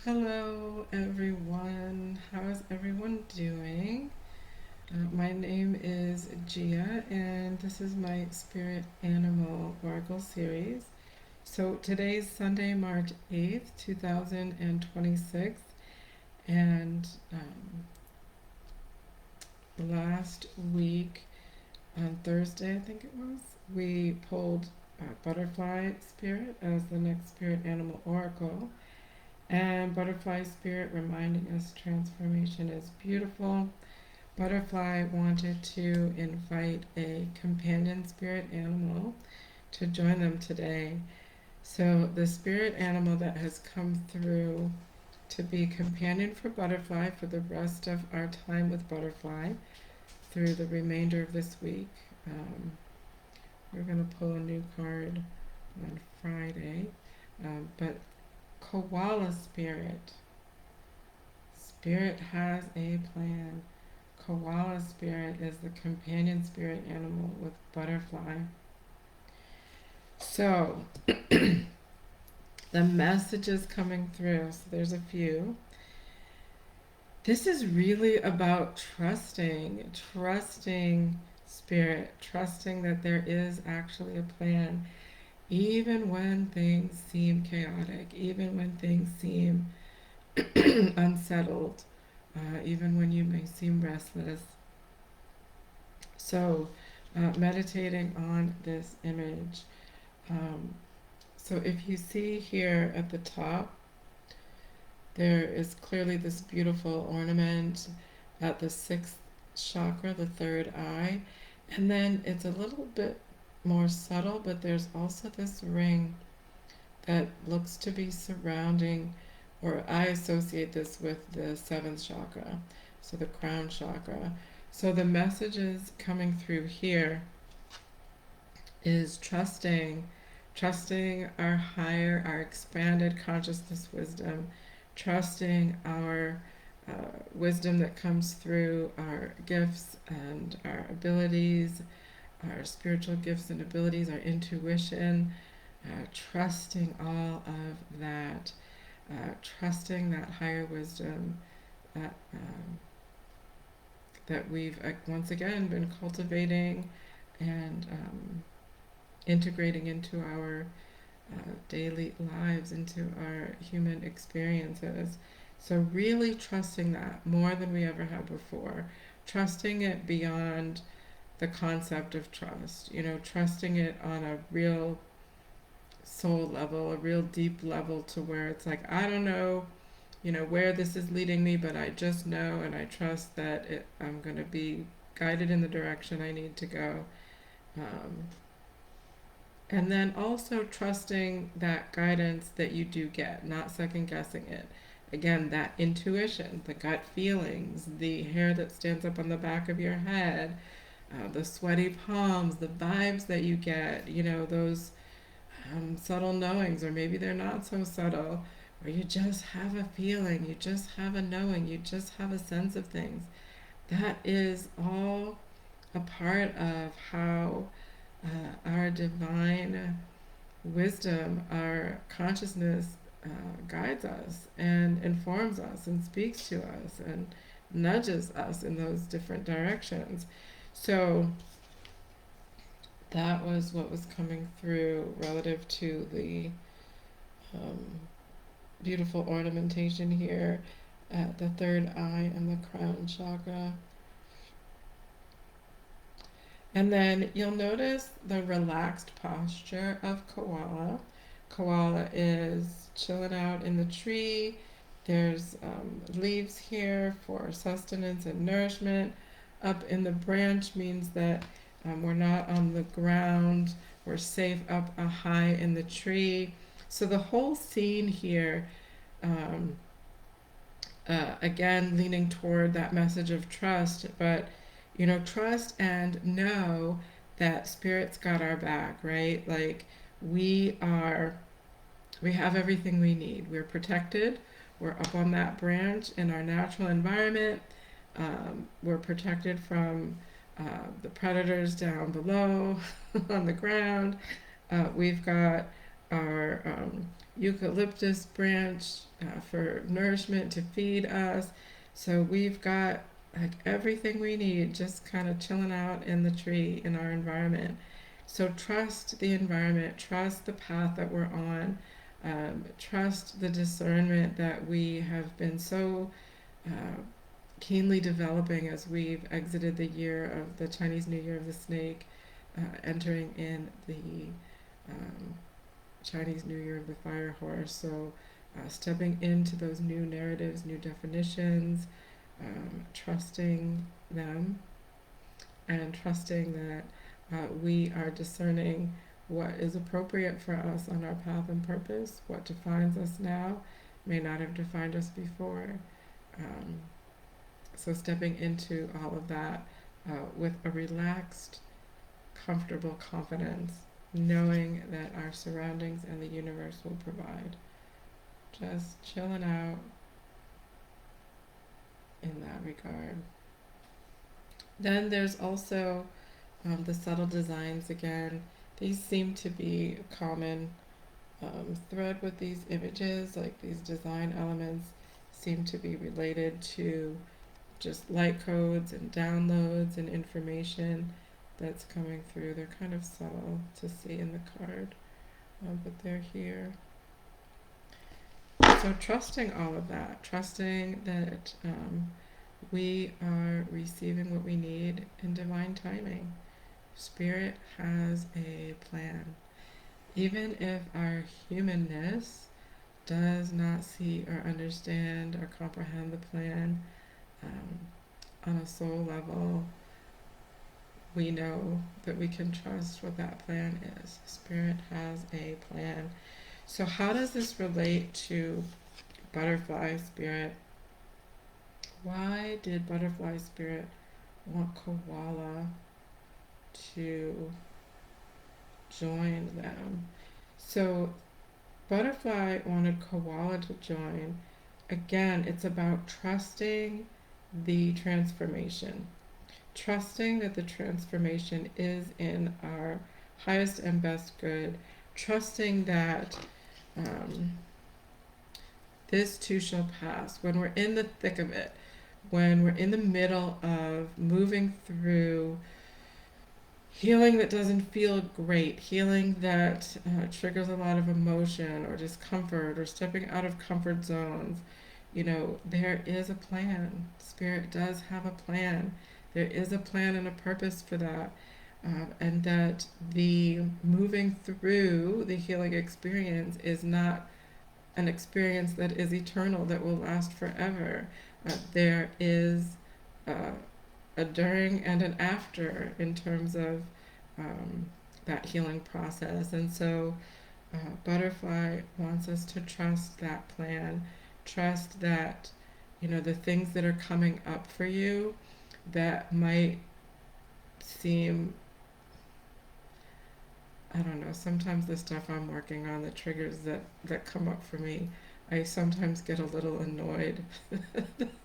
Hello, everyone. How is everyone doing? My name is Gia, and this is my Spirit Animal Oracle series. So today's Sunday, March 8th, 2026, and last week on Thursday, I think it was, we pulled Butterfly Spirit as the next Spirit Animal Oracle. And Butterfly Spirit reminding us transformation is beautiful. Butterfly wanted to invite a companion spirit animal to join them today. So, the spirit animal that has come through to be companion for Butterfly for the rest of our time with Butterfly through the remainder of this week. Um, we're going to pull a new card on Friday. But Koala Spirit. Spirit has a plan. Koala Spirit is the companion spirit animal with Butterfly. So, the messages coming through, so there's a few. This is really about trusting Spirit, trusting that there is actually a plan, even when things seem chaotic, even when things seem unsettled, even when you may seem restless. So, meditating on this image. Um, so, if you see here at the top, there is clearly this beautiful ornament at the sixth chakra, the third eye. And then it's a little bit more subtle, but there's also this ring that looks to be surrounding, or I associate this with the seventh chakra, so the crown chakra. So the messages coming through here is trusting our higher, our expanded consciousness wisdom, trusting our wisdom that comes through our gifts and our abilities, our spiritual gifts and abilities, our intuition, trusting all of that, trusting that higher wisdom that we've once again been cultivating and integrating into our daily lives, into our human experiences. So, really trusting that more than we ever have before, trusting it beyond the concept of trust, trusting it on a real soul level, a real deep level to where it's like, I don't know, where this is leading me, but I just know and I trust that I'm going to be guided in the direction I need to go. Um, and then also trusting that guidance that you do get, not second guessing it. Again, that intuition, the gut feelings, the hair that stands up on the back of your head, the sweaty palms, the vibes that you get, those subtle knowings, or maybe they're not so subtle, or you just have a feeling, you just have a knowing, you just have a sense of things. That is all a part of how our divine wisdom, our consciousness guides us and informs us and speaks to us and nudges us in those different directions. So that was what was coming through relative to the um, beautiful ornamentation here at the third eye and the crown chakra. And then you'll notice the relaxed posture of koala. Koala is chilling out in the tree. There's leaves here for sustenance and nourishment. Up in the branch means that we're not on the ground. We're safe up high in the tree. So the whole scene here, um, again, leaning toward that message of trust, but trust and know that spirit's got our back, right? Like we are, we have everything we need. We're protected. We're up on that branch in our natural environment. We're protected from the predators down below on the ground. We've got our eucalyptus branch for nourishment to feed us. So we've got like everything we need just kind of chilling out in the tree in our environment. So trust the environment, trust the path that we're on, trust the discernment that we have been so uh, keenly developing as we've exited the year of the Chinese New Year of the Snake, entering in the um, Chinese New Year of the Fire Horse. So, stepping into those new narratives, new definitions, trusting them, and trusting that we are discerning what is appropriate for us on our path and purpose. What defines us now may not have defined us before. Um, so, stepping into all of that with a relaxed, comfortable confidence, knowing that our surroundings and the universe will provide. Just chilling out in that regard. Then there's also the subtle designs again. These seem to be a common thread with these images, like these design elements seem to be related to just light codes and downloads and information that's coming through. They're kind of subtle to see in the card, but they're here. So trusting all of that, trusting that we are receiving what we need in divine timing. Spirit has a plan. Even if our humanness does not see or understand or comprehend the plan on a soul level, we know that we can trust what that plan is. Spirit has a plan. So how does this relate to butterfly spirit? Why did butterfly spirit want koala to join them? So butterfly wanted koala to join. Again, it's about trusting the transformation. Trusting that the transformation is in our highest and best good. Trusting that this too shall pass. When we're in the thick of it, when we're in the middle of moving through healing that doesn't feel great, healing that triggers a lot of emotion or discomfort or stepping out of comfort zones, there is a plan. Spirit does have a plan. There is a plan and a purpose for that. And that the moving through the healing experience is not an experience that is eternal, that will last forever. There is a during and an after in terms of that healing process. And so Butterfly wants us to trust that plan, trust that, the things that are coming up for you that might seem, I don't know, sometimes the stuff I'm working on, the triggers that come up for me, I sometimes get a little annoyed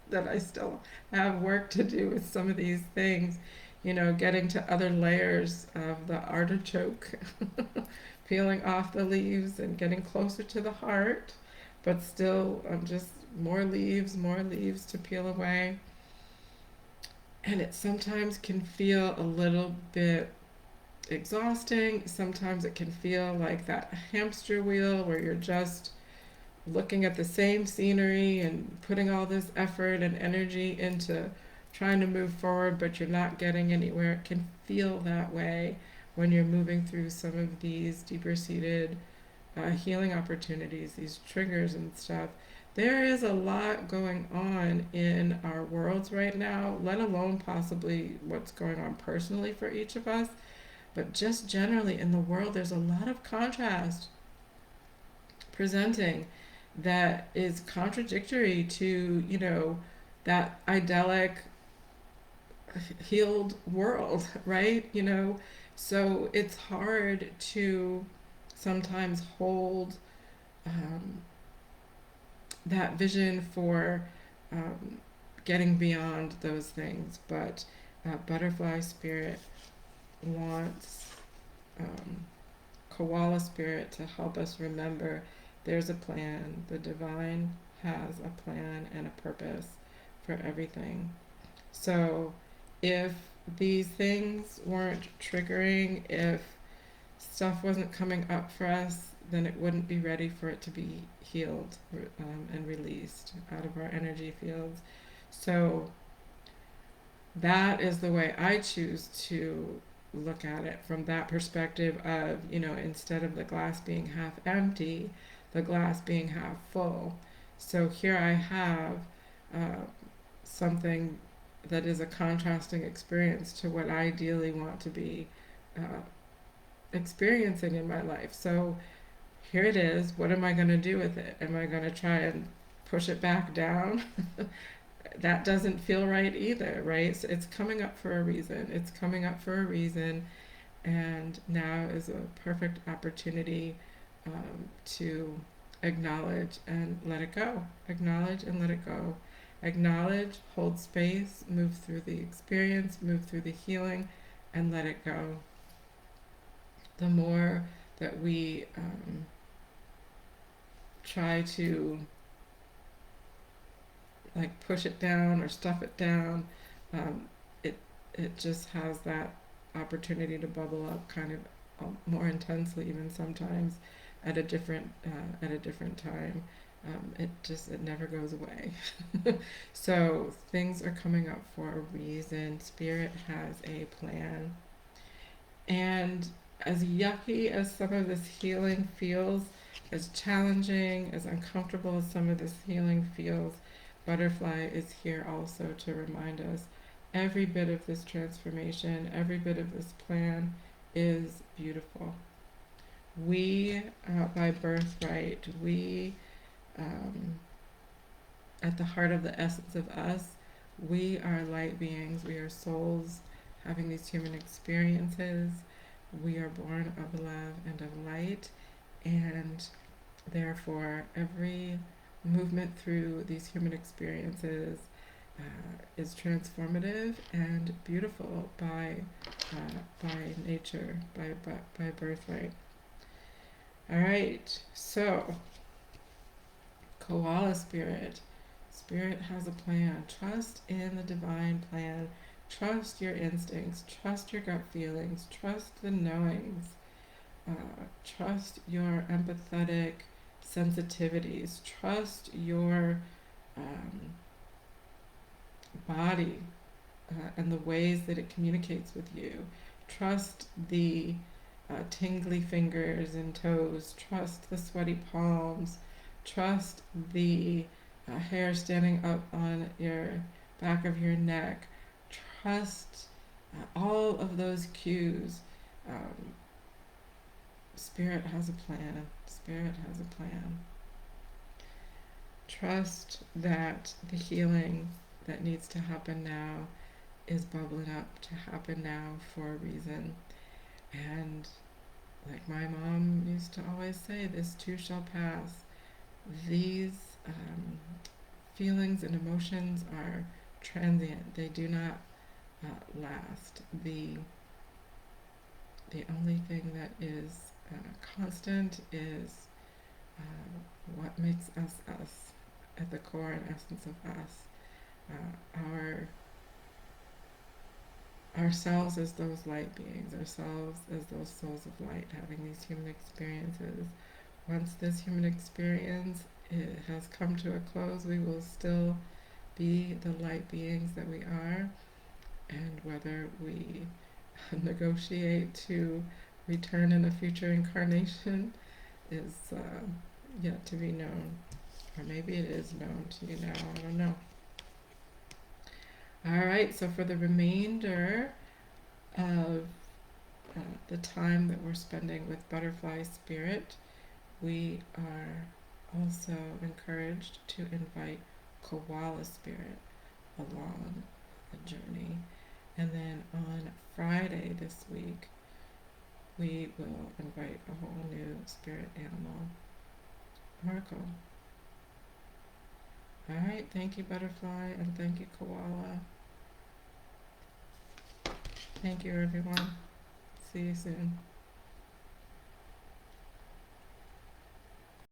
that I still have work to do with some of these things, getting to other layers of the artichoke, peeling off the leaves and getting closer to the heart, but still just more leaves to peel away. And it sometimes can feel a little bit exhausting. Sometimes it can feel like that hamster wheel where you're just looking at the same scenery and putting all this effort and energy into trying to move forward, but you're not getting anywhere. It can feel that way when you're moving through some of these deeper seated healing opportunities, these triggers and stuff. There is a lot going on in our worlds right now, let alone possibly what's going on personally for each of us. But just generally in the world, there's a lot of contrast presenting that is contradictory to, that idyllic, healed world, right? So it's hard to sometimes hold that vision for getting beyond those things. But butterfly spirit wants koala spirit to help us remember there's a plan. The divine has a plan and a purpose for everything. So if these things weren't triggering, if stuff wasn't coming up for us, then it wouldn't be ready for it to be healed and released out of our energy fields. So that is the way I choose to look at it, from that perspective of, instead of the glass being half empty, the glass being half full. So here I have uh, something that is a contrasting experience to what I ideally want to be uh, experiencing in my life. So here it is. What am I going to do with it? Am I going to try and push it back down? That doesn't feel right either, right? So it's coming up for a reason. It's coming up for a reason, and now is a perfect opportunity to acknowledge and let it go. Acknowledge and let it go. Acknowledge, hold space, move through the experience, move through the healing, and let it go. The more that we try to like push it down or stuff it down, um, it it just has that opportunity to bubble up kind of more intensely, even sometimes at a different time. It never goes away. So things are coming up for a reason. Spirit has a plan, and as yucky as some of this healing feels, as challenging, as uncomfortable as some of this healing feels, Butterfly is here also to remind us every bit of this transformation, every bit of this plan is beautiful. We, by birthright, at the heart of the essence of us, we are light beings, we are souls having these human experiences. We are born of love and of light, and therefore every movement through these human experiences is transformative and beautiful by nature, by birthright. All right, so koala spirit. Spirit has a plan. Trust in the divine plan. Trust your instincts. Trust your gut feelings. Trust the knowings. Trust your empathetic sensitivities. Trust your body and the ways that it communicates with you. Trust the tingly fingers and toes. Trust the sweaty palms. Trust the hair standing up on your back of your neck. Trust all of those cues. Spirit has a plan. Spirit has a plan. Trust that the healing that needs to happen now is bubbling up to happen now for a reason. And like my mom used to always say, this too shall pass. These feelings and emotions are transient. They do not last. The only thing that is constant is what makes us us, at the core and essence of us. Ourselves as those light beings, ourselves as those souls of light having these human experiences. Once this human experience has come to a close, we will still be the light beings that we are, and whether we negotiate to return in a future incarnation is yet to be known. Or maybe it is known to you now, I don't know. Alright, so for the remainder of the time that we're spending with Butterfly Spirit, we are also encouraged to invite KOALA Spirit along the journey. And then on Friday this week, we will invite a whole new spirit animal, Oracle. Alright, thank you Butterfly, and thank you Koala. Thank you everyone. See you soon.